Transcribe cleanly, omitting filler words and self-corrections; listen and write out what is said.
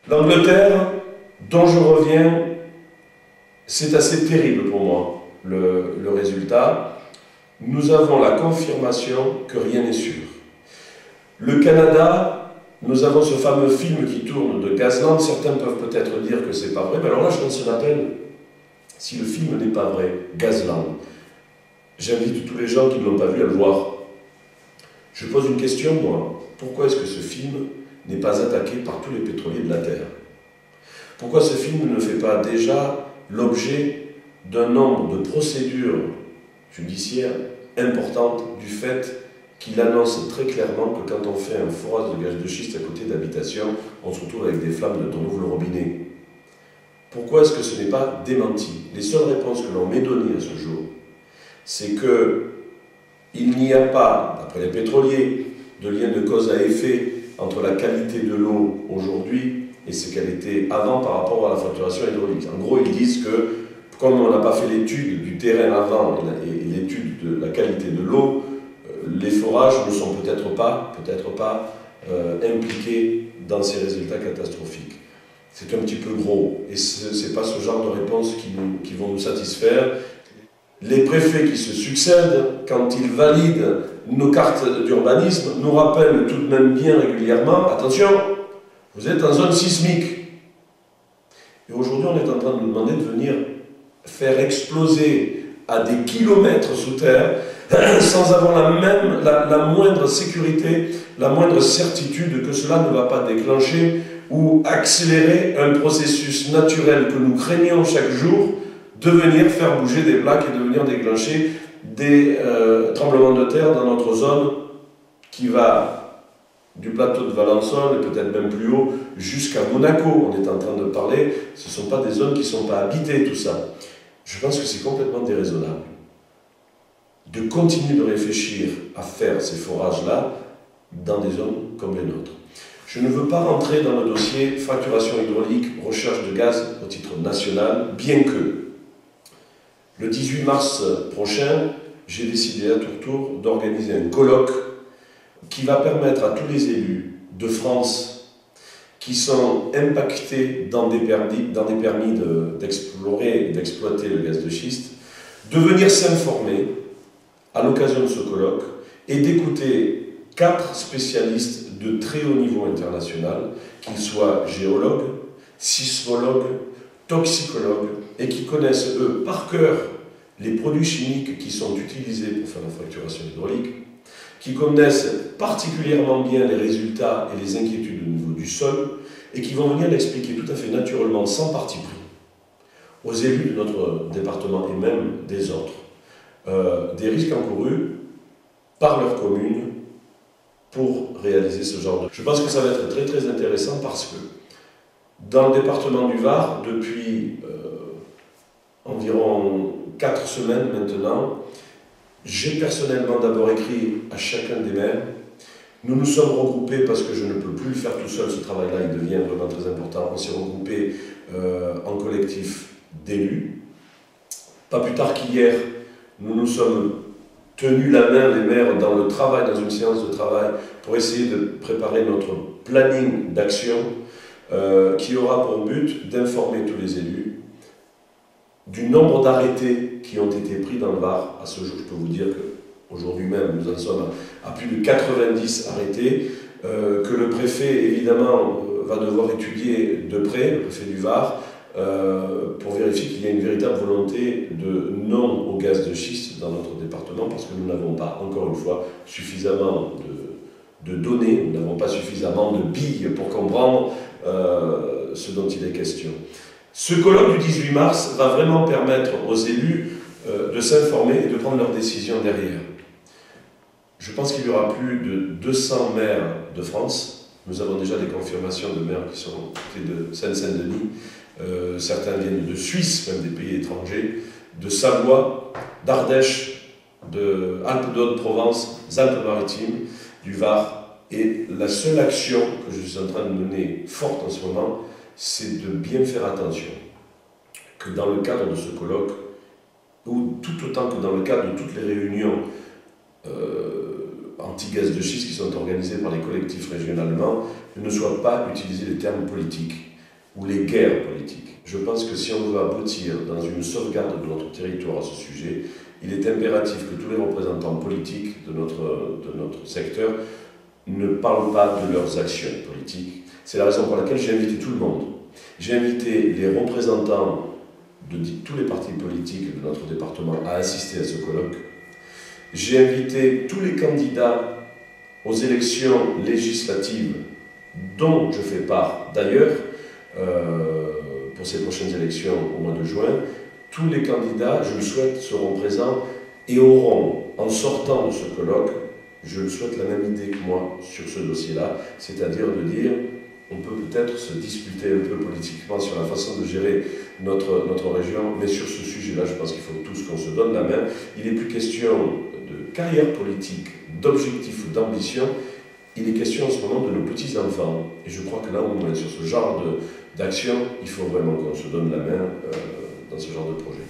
L'Angleterre, dont je reviens, c'est assez terrible pour moi, le résultat. Nous avons la confirmation que rien n'est sûr. Le Canada, nous avons ce fameux film qui tourne de Gazland. Certains peuvent peut-être dire que c'est pas vrai, mais alors là, je lance un appel. Si le film n'est pas vrai, Gazland, j'invite tous les gens qui ne l'ont pas vu à le voir. Je pose une question, moi. Pourquoi est-ce que ce film n'est pas attaqué par tous les pétroliers de la Terre? Pourquoi ce film ne fait pas déjà l'objet d'un nombre de procédures judiciaires importantes du fait qu'il annonce très clairement que quand on fait un forage de gaz de schiste à côté d'habitations, on se retrouve avec des flammes de ton ouvre le robinet? Pourquoi est-ce que ce n'est pas démenti? Les seules réponses que l'on m'ait données à ce jour, c'est que il n'y a pas, d'après les pétroliers, de lien de cause à effet entre la qualité de l'eau aujourd'hui et ce qu'elle était avant par rapport à la fracturation hydraulique. En gros, ils disent que, comme on n'a pas fait l'étude du terrain avant et l'étude de la qualité de l'eau, les forages ne sont peut-être pas impliqués dans ces résultats catastrophiques. C'est un petit peu gros, et ce n'est pas ce genre de réponses qui vont nous satisfaire. Les préfets qui se succèdent, quand ils valident nos cartes d'urbanisme, nous rappellent tout de même bien régulièrement, attention, vous êtes en zone sismique. Et aujourd'hui, on est en train de nous demander de venir faire exploser à des kilomètres sous terre, sans avoir la moindre sécurité, la moindre certitude que cela ne va pas déclencher ou accélérer un processus naturel que nous craignons chaque jour, de venir faire bouger des plaques et de venir déclencher des tremblements de terre dans notre zone qui va du plateau de Valençol et peut-être même plus haut jusqu'à Monaco. On est en train de parler, ce ne sont pas des zones qui ne sont pas habitées, tout ça. Je pense que c'est complètement déraisonnable de continuer de réfléchir à faire ces forages-là dans des zones comme les nôtres. Je ne veux pas rentrer dans le dossier fracturation hydraulique, recherche de gaz au titre national, bien que le 18 mars prochain, j'ai décidé à Tourtour d'organiser un colloque qui va permettre à tous les élus de France qui sont impactés dans des permis d'explorer et d'exploiter le gaz de schiste, de venir s'informer à l'occasion de ce colloque et d'écouter 4 spécialistes de très haut niveau international, qu'ils soient géologues, sismologues, toxicologues, et qui connaissent, eux, par cœur, les produits chimiques qui sont utilisés pour faire la fracturation hydraulique, qui connaissent particulièrement bien les résultats et les inquiétudes au niveau du sol, et qui vont venir l'expliquer tout à fait naturellement, sans parti pris, aux élus de notre département et même des autres, des risques encourus par leur commune pour réaliser ce genre de... Je pense que ça va être très très intéressant parce que dans le département du Var, depuis environ 4 semaines maintenant, j'ai personnellement d'abord écrit à chacun des maires. Nous nous sommes regroupés parce que je ne peux plus le faire tout seul, ce travail-là, il devient vraiment très important. On s'est regroupés en collectif d'élus. Pas plus tard qu'hier, nous nous sommes tenus la main, les maires, dans le travail, dans une séance de travail, pour essayer de préparer notre planning d'action qui aura pour but d'informer tous les élus du nombre d'arrêtés qui ont été pris dans le Var. À ce jour, je peux vous dire qu'aujourd'hui même, nous en sommes à plus de 90 arrêtés, que le préfet, évidemment, va devoir étudier de près, le préfet du Var, pour vérifier qu'il y a une véritable volonté de non au gaz de schiste dans notre département, parce que nous n'avons pas, encore une fois, suffisamment de données, nous n'avons pas suffisamment de billes pour comprendre ce dont il est question. Ce colloque du 18 mars va vraiment permettre aux élus de s'informer et de prendre leurs décisions derrière. Je pense qu'il y aura plus de 200 maires de France. Nous avons déjà des confirmations de maires qui sont de Seine-Saint-Denis. Certains viennent de Suisse, même des pays étrangers, de Savoie, d'Ardèche, de Alpes-de-Haute-Provence, Alpes-Maritimes, du Var. Et la seule action que je suis en train de mener forte en ce moment, c'est de bien faire attention que dans le cadre de ce colloque, ou tout autant que dans le cadre de toutes les réunions anti-gaz de schiste qui sont organisées par les collectifs régionalement, ne soient pas utilisés les termes politiques. ou les guerres politiques. Je pense que si on veut aboutir dans une sauvegarde de notre territoire à ce sujet, il est impératif que tous les représentants politiques de notre secteur ne parlent pas de leurs actions politiques. C'est la raison pour laquelle j'ai invité tout le monde. J'ai invité les représentants de tous les partis politiques de notre département à assister à ce colloque. J'ai invité tous les candidats aux élections législatives dont je fais part d'ailleurs pour ces prochaines élections au mois de juin. Tous les candidats, je le souhaite, seront présents et auront, en sortant de ce colloque, je le souhaite, la même idée que moi sur ce dossier-là, c'est-à-dire de dire on peut peut-être se disputer un peu politiquement sur la façon de gérer notre région, mais sur ce sujet-là, je pense qu'il faut tous qu'on se donne la main. Il n'est plus question de carrière politique, d'objectifs ou d'ambition, il est question en ce moment de nos petits-enfants. Et je crois que là, au moins, sur ce genre d'action, il faut vraiment qu'on se donne la main dans ce genre de projet.